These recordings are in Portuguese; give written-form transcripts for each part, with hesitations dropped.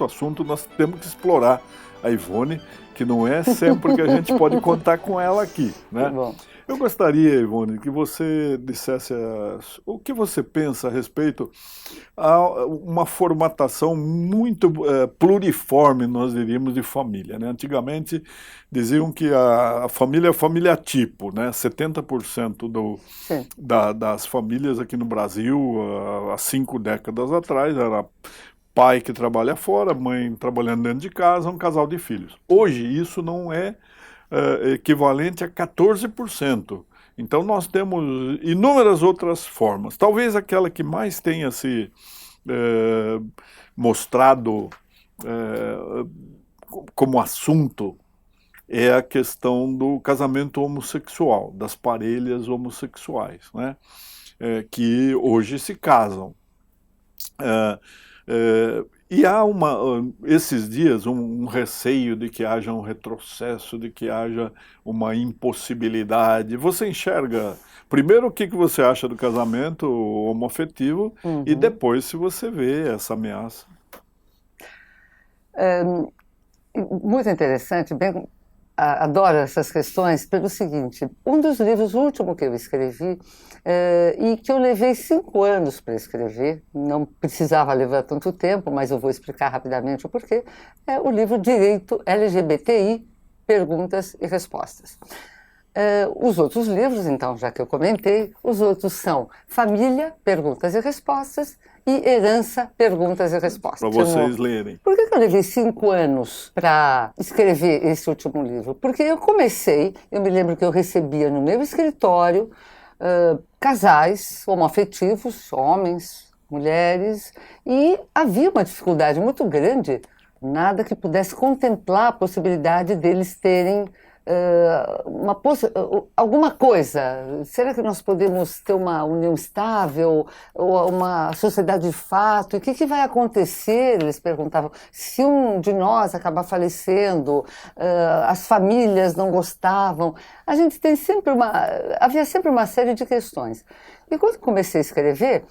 muito assunto, nós temos que explorar a Ivone, que não é sempre que a gente pode contar com ela aqui, né? Bom. Eu gostaria, Ivone, que você dissesse o que você pensa a respeito a uma formatação muito pluriforme, nós diríamos, de família, né? Antigamente diziam que a família é a família tipo, né? 70% das famílias aqui no Brasil, há 5 décadas atrás, era pai que trabalha fora, mãe trabalhando dentro de casa, um casal de filhos. Hoje isso não é equivalente a 14%. Então nós temos inúmeras outras formas. Talvez aquela que mais tenha se mostrado como assunto é a questão do casamento homossexual, das parelhas homossexuais, né? Que hoje se casam. E há esses dias um receio de que haja um retrocesso, de que haja uma impossibilidade. Você enxerga, primeiro, o que você acha do casamento homoafetivo e depois se você vê essa ameaça. Muito interessante, bem, adoro essas questões pelo seguinte, um dos livros, o último que eu escrevi, e que eu levei 5 anos para escrever, não precisava levar tanto tempo, mas eu vou explicar rapidamente o porquê, é o livro Direito LGBTI, Perguntas e Respostas. Os outros livros, então, já que eu comentei, os outros são Família, Perguntas e Respostas, e Herança, Perguntas e Respostas. Para vocês lerem. Por que eu levei 5 anos para escrever esse último livro? Porque eu me lembro que eu recebia no meu escritório casais homoafetivos, homens, mulheres, e havia uma dificuldade muito grande, nada que pudesse contemplar a possibilidade deles terem alguma coisa. Será que nós podemos ter uma união estável ou uma sociedade de fato? E o que vai acontecer? Eles perguntavam. Se um de nós acabar falecendo, as famílias não gostavam. A gente tem havia sempre uma série de questões. E quando comecei a escrever,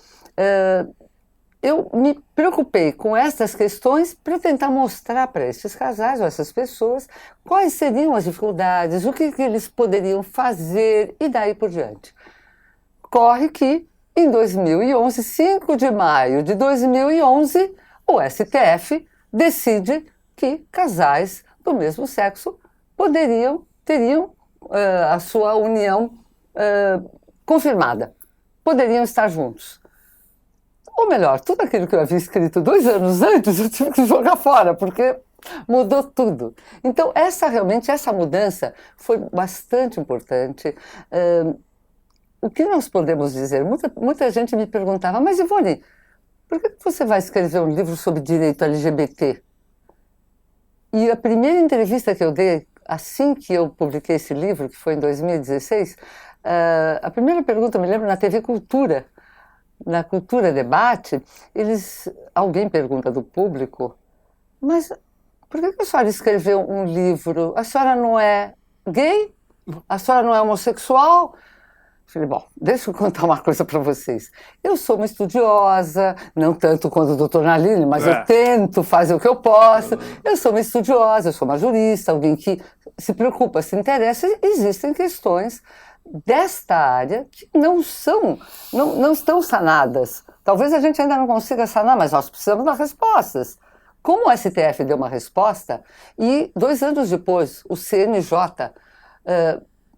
eu me preocupei com essas questões para tentar mostrar para esses casais ou essas pessoas quais seriam as dificuldades, o que eles poderiam fazer e daí por diante. Corre que, em 2011, 5 de maio de 2011, o STF decide que casais do mesmo sexo teriam a sua união confirmada, poderiam estar juntos. Ou melhor, tudo aquilo que eu havia escrito 2 anos antes, eu tive que jogar fora, porque mudou tudo. Então, essa mudança foi bastante importante. O que nós podemos dizer? Muita gente me perguntava, mas Ivone, por que você vai escrever um livro sobre direito LGBT? E a primeira entrevista que eu dei, assim que eu publiquei esse livro, que foi em 2016, a primeira pergunta, eu me lembro, na TV Cultura, na Cultura Debate, alguém pergunta do público, mas por que a senhora escreveu um livro? A senhora não é gay? A senhora não é homossexual? Falei, bom, deixa eu contar uma coisa para vocês. Eu sou uma estudiosa, não tanto quanto o doutor Nalini, mas eu tento fazer o que eu posso. Eu sou uma estudiosa, eu sou uma jurista, alguém que se preocupa, se interessa. Existem questões desta área que não estão sanadas. Talvez a gente ainda não consiga sanar, mas nós precisamos dar respostas. Como o STF deu uma resposta, e 2 anos depois o CNJ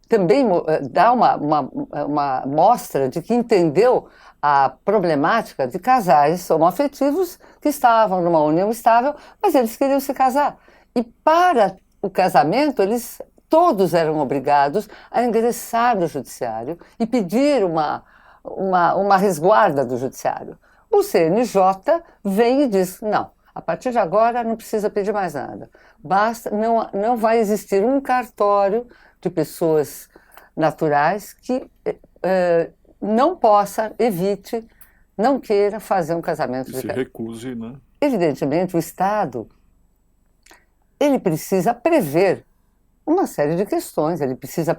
também dá uma mostra de que entendeu a problemática de casais homoafetivos que estavam numa união estável, mas eles queriam se casar. E para o casamento, todos eram obrigados a ingressar no judiciário e pedir uma resguarda do judiciário. O CNJ vem e diz, não, a partir de agora não precisa pedir mais nada. Basta, não vai existir um cartório de pessoas naturais que não possa, evite, não queira fazer um casamento. Se recuse, né? Evidentemente, o Estado, ele precisa prever uma série de questões, ele precisa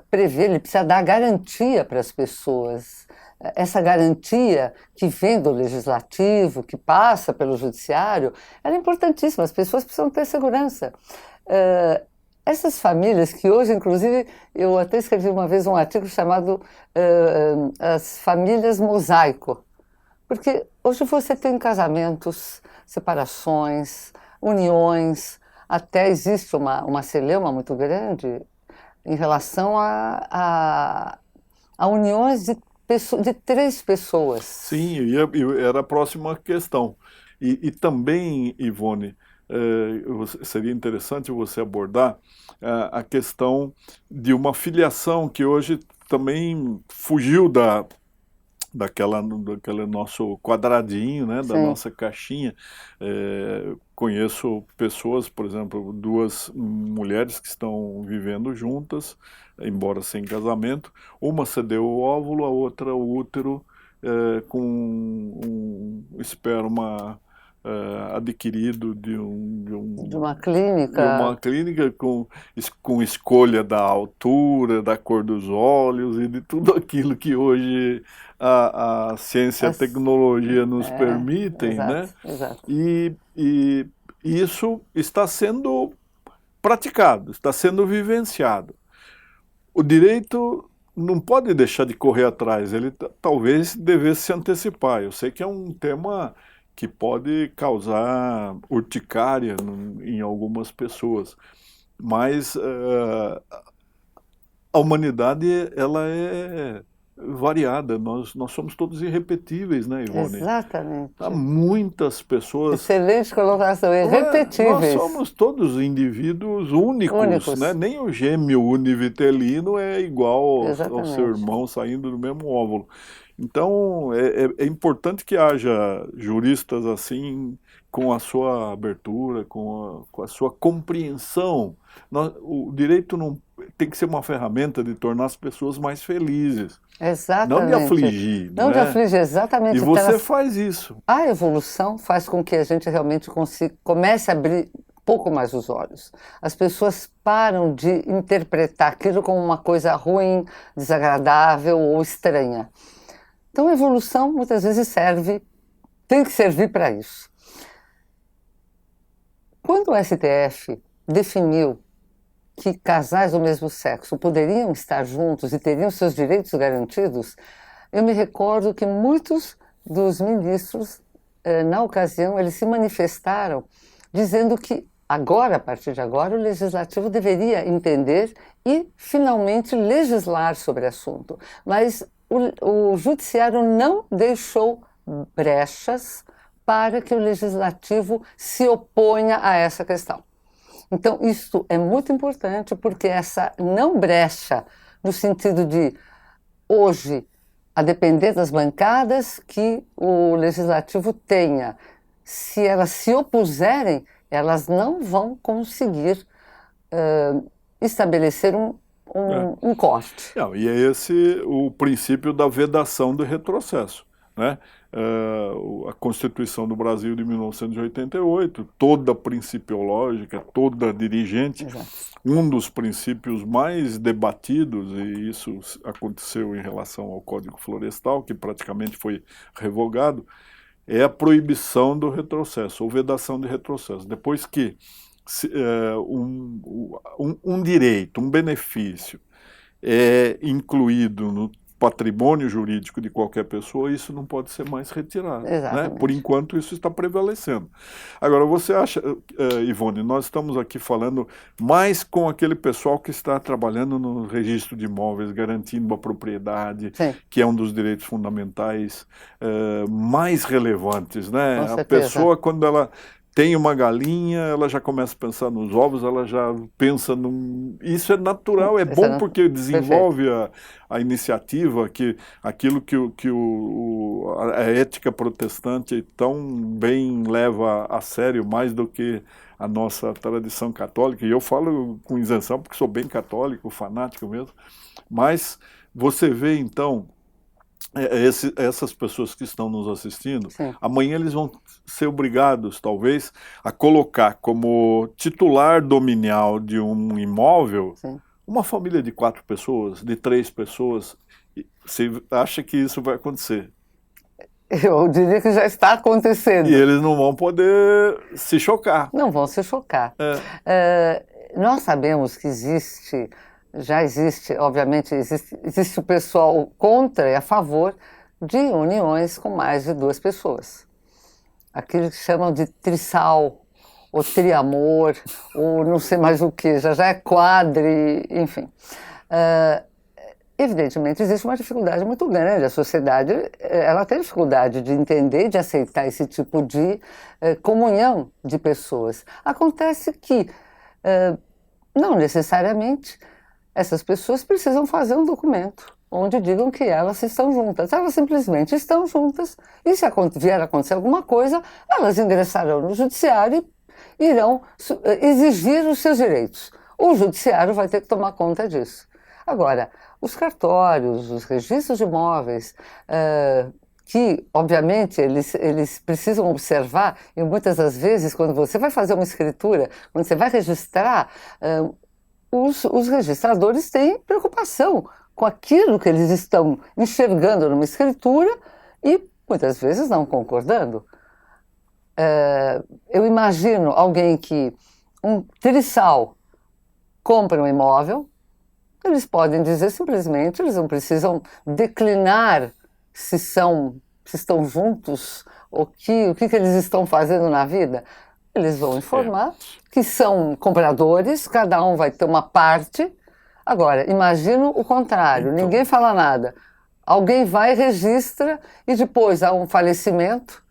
dar garantia para as pessoas essa garantia que vem do legislativo, que passa pelo judiciário, ela é importantíssima, as pessoas precisam ter segurança. Essas famílias que hoje, inclusive, eu até escrevi uma vez um artigo chamado As Famílias Mosaico, porque hoje você tem casamentos, separações, uniões, até existe uma celeuma muito grande em relação a uniões de 3 pessoas. Sim, era a próxima questão. E também, Ivone, seria interessante você abordar a questão de uma filiação que hoje também fugiu daquele nosso quadradinho, né, da Sim. nossa caixinha. Conheço pessoas, por exemplo, 2 mulheres que estão vivendo juntas, embora sem casamento. Uma cedeu o óvulo, a outra o útero, com um esperma adquirido de uma clínica. De uma clínica com escolha da altura, da cor dos olhos e de tudo aquilo que hoje a ciência e a tecnologia nos permitem, exato, né? Exato. E isso está sendo praticado, está sendo vivenciado. O direito não pode deixar de correr atrás, ele talvez devesse se antecipar. Eu sei que é um tema que pode causar urticária em algumas pessoas, mas a humanidade, ela é variada, nós somos todos irrepetíveis, né, Ivone? Exatamente. Há muitas pessoas... Excelente colocação, irrepetíveis. Nós somos todos indivíduos únicos, né? Nem o gêmeo univitelino é igual ao seu irmão saindo do mesmo óvulo. Então, é importante que haja juristas assim, com a sua abertura, com a sua compreensão. O direito não tem que ser uma ferramenta de tornar as pessoas mais felizes. Exatamente. Não de afligir. Não de afligir, exatamente. E você faz isso. A evolução faz com que a gente realmente comece a abrir um pouco mais os olhos. As pessoas param de interpretar aquilo como uma coisa ruim, desagradável ou estranha. Então a evolução muitas vezes tem que servir para isso. Quando o STF definiu que casais do mesmo sexo poderiam estar juntos e teriam seus direitos garantidos, eu me recordo que muitos dos ministros, na ocasião, eles se manifestaram dizendo que agora, a partir de agora, o legislativo deveria entender e finalmente legislar sobre o assunto. Mas o judiciário não deixou brechas para que o legislativo se oponha a essa questão. Então, isso é muito importante porque essa não brecha, no sentido de, hoje, a depender das bancadas que o legislativo tenha, se elas se opuserem, elas não vão conseguir estabelecer um corte. Não, e é esse o princípio da vedação do retrocesso, né? A Constituição do Brasil de 1988, toda principiológica, toda dirigente, Exato. Um dos princípios mais debatidos, e isso aconteceu em relação ao Código Florestal, que praticamente foi revogado, é a proibição do retrocesso, ou vedação de retrocesso. Depois que um direito, um benefício é incluído no patrimônio jurídico de qualquer pessoa, isso não pode ser mais retirado. Né? Por enquanto, isso está prevalecendo. Agora, você acha, Ivone, nós estamos aqui falando mais com aquele pessoal que está trabalhando no registro de imóveis, garantindo a propriedade, Sim. que é um dos direitos fundamentais mais relevantes. Né? Com certeza. A pessoa, quando ela tem uma galinha, ela já começa a pensar nos ovos, ela já pensa num... Isso é natural, é bom porque desenvolve a iniciativa, aquilo que a ética protestante tão bem leva a sério, mais do que a nossa tradição católica. E eu falo com isenção porque sou bem católico, fanático mesmo. Mas você vê, então, essas pessoas que estão nos assistindo, Sim. Amanhã eles vão ser obrigados, talvez, a colocar como titular dominial de um imóvel, Sim. uma família de 4 pessoas, de 3 pessoas, Você acha que isso vai acontecer? Eu diria que já está acontecendo. E eles não vão poder se chocar. Não vão se chocar. É. Nós sabemos que já existe, obviamente, existe o pessoal contra e a favor de uniões com mais de duas pessoas. Aquilo que chamam de trissal, ou triamor, ou não sei mais o que, já é quadri, enfim. Evidentemente, existe uma dificuldade muito grande. A sociedade ela tem dificuldade de entender e de aceitar esse tipo de comunhão de pessoas. Acontece que, não necessariamente, essas pessoas precisam fazer um documento onde digam que elas estão juntas. Elas simplesmente estão juntas e se vier a acontecer alguma coisa, elas ingressarão no judiciário e irão exigir os seus direitos. O judiciário vai ter que tomar conta disso. Agora, os cartórios, os registros de imóveis, que, obviamente, eles precisam observar, e muitas das vezes, quando você vai fazer uma escritura, quando você vai registrar, os registradores têm preocupação com aquilo que eles estão enxergando numa escritura e, muitas vezes, não concordando. Eu imagino alguém que, um trissal, compra um imóvel. Eles podem dizer simplesmente, eles não precisam declinar se estão juntos, o que eles estão fazendo na vida. Eles vão informar que são compradores, cada um vai ter uma parte. Agora, imagino o contrário, Então. Ninguém fala nada. Alguém vai, registra e depois há um falecimento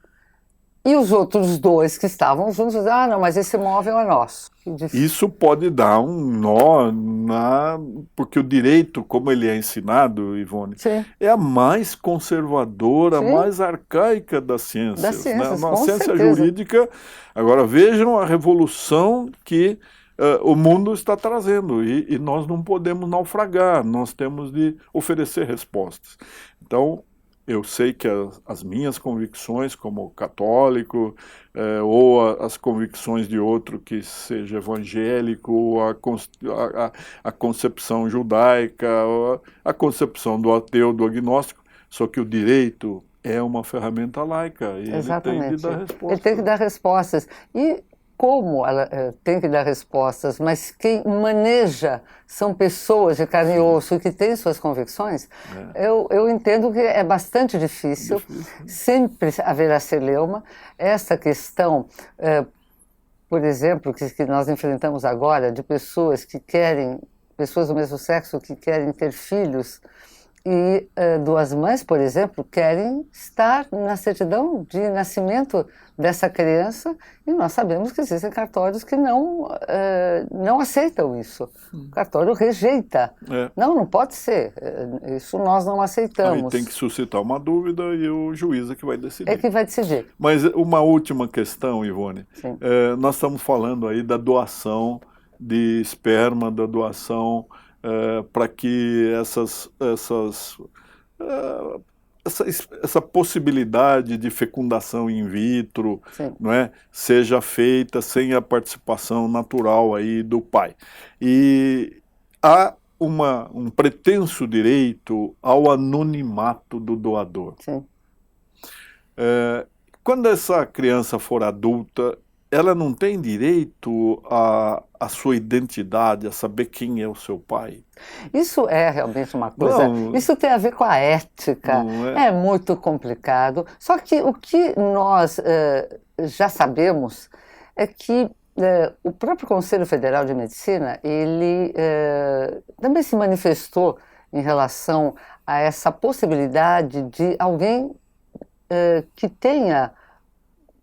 e os outros dois que estavam juntos dizem, não, mas esse imóvel é nosso. Isso pode dar um nó, porque o direito, como ele é ensinado, Ivone, Sim. é a mais conservadora, Sim. a mais arcaica das ciências. Das ciências, Uma com ciência certeza. jurídica. Agora vejam a revolução que o mundo está trazendo e nós não podemos naufragar, nós temos de oferecer respostas. Então, eu sei que as minhas convicções como católico, ou as convicções de outro que seja evangélico, ou a concepção judaica, ou a concepção do ateu, do agnóstico, só que o direito é uma ferramenta laica e Exatamente. ele tem de dar respostas. Ele tem que dar respostas. E como ela tem que dar respostas, mas quem maneja são pessoas de carne e osso que têm suas convicções, eu entendo que é bastante difícil. Sempre haverá celeuma. Essa questão, por exemplo, que nós enfrentamos agora, de pessoas do mesmo sexo que querem ter filhos, e duas mães, por exemplo, querem estar na certidão de nascimento dessa criança e nós sabemos que existem cartórios que não aceitam isso. O cartório rejeita. Não pode ser. Isso nós não aceitamos. Aí tem que suscitar uma dúvida e o juiz é que vai decidir. É que vai decidir. Mas uma última questão, Ivone. Sim. Nós estamos falando aí da doação de esperma, da doação para que essa possibilidade de fecundação in vitro, não é, seja feita sem a participação natural aí do pai. E há um pretenso direito ao anonimato do doador. Sim. Quando essa criança for adulta, ela não tem direito à sua identidade, a saber quem é o seu pai? Isso é realmente uma coisa... Isso tem a ver com a ética. É muito complicado. Só que o que nós já sabemos é que o próprio Conselho Federal de Medicina, ele também se manifestou em relação a essa possibilidade de alguém que tenha...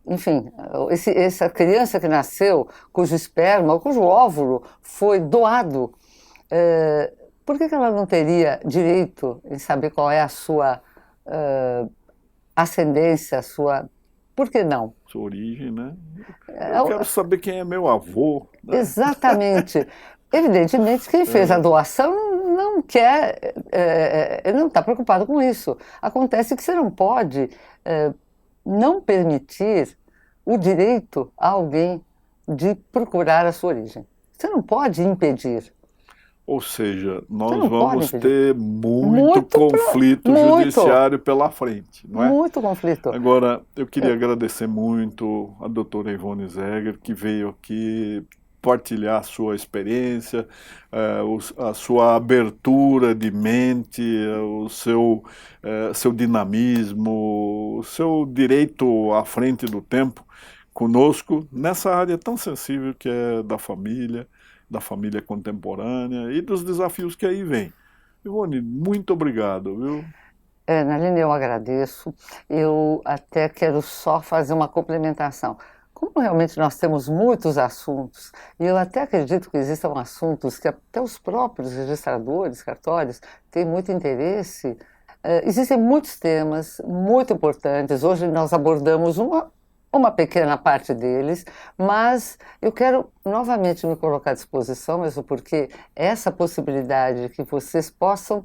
Enfim, essa criança que nasceu, cujo esperma, cujo óvulo foi doado, por que ela não teria direito em saber qual é a sua ascendência, a sua... Por que não? Sua origem, né? Eu quero saber quem é meu avô. Né? Exatamente. Evidentemente, quem fez a doação não quer, ele não está preocupado com isso. Acontece que você não pode... não permitir o direito a alguém de procurar a sua origem. Você não pode impedir. Ou seja, Você nós não pode vamos impedir. ter muito Muito conflito muito, judiciário pela frente, não é? muito conflito. Agora, eu queria agradecer muito a doutora Ivone Zegger, que veio aqui partilhar a sua experiência, a sua abertura de mente, o seu dinamismo, o seu direito à frente do tempo conosco, nessa área tão sensível que é da família contemporânea e dos desafios que aí vêm. Ivone, muito obrigado, viu? Naline, eu agradeço. Eu até quero só fazer uma complementação. Como realmente nós temos muitos assuntos, e eu até acredito que existam assuntos que até os próprios registradores, cartórios, têm muito interesse, existem muitos temas muito importantes. Hoje nós abordamos uma pequena parte deles, mas eu quero novamente me colocar à disposição, mesmo porque essa possibilidade de que vocês possam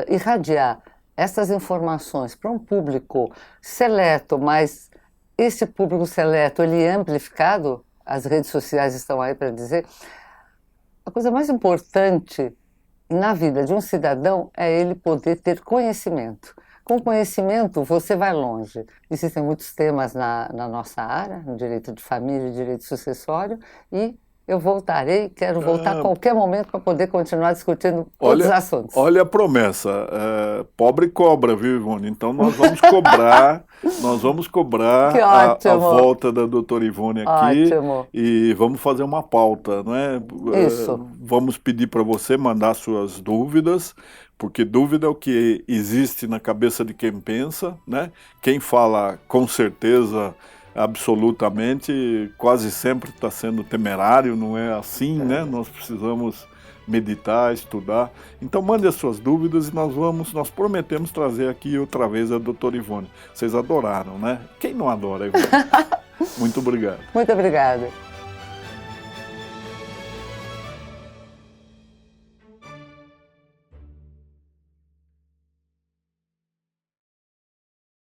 irradiar essas informações para um público seleto, mas esse público seleto ele é amplificado, as redes sociais estão aí para dizer, a coisa mais importante na vida de um cidadão é ele poder ter conhecimento. Com conhecimento, você vai longe. Existem muitos temas na nossa área, no direito de família e direito sucessório, e eu voltarei, quero voltar a qualquer momento para poder continuar discutindo outros assuntos. Olha a promessa, pobre cobra, viu, Ivone? Então nós vamos cobrar a volta da doutora Ivone aqui. Ótimo. E vamos fazer uma pauta, não é? Isso. Vamos pedir para você mandar suas dúvidas, porque dúvida é o que existe na cabeça de quem pensa, né? Quem fala com certeza, absolutamente, quase sempre está sendo temerário, não é assim, né? Nós precisamos meditar, estudar. Então mande as suas dúvidas e nós prometemos trazer aqui outra vez a doutora Ivone. Vocês adoraram, né? Quem não adora, Ivone? Muito obrigado. Muito obrigada.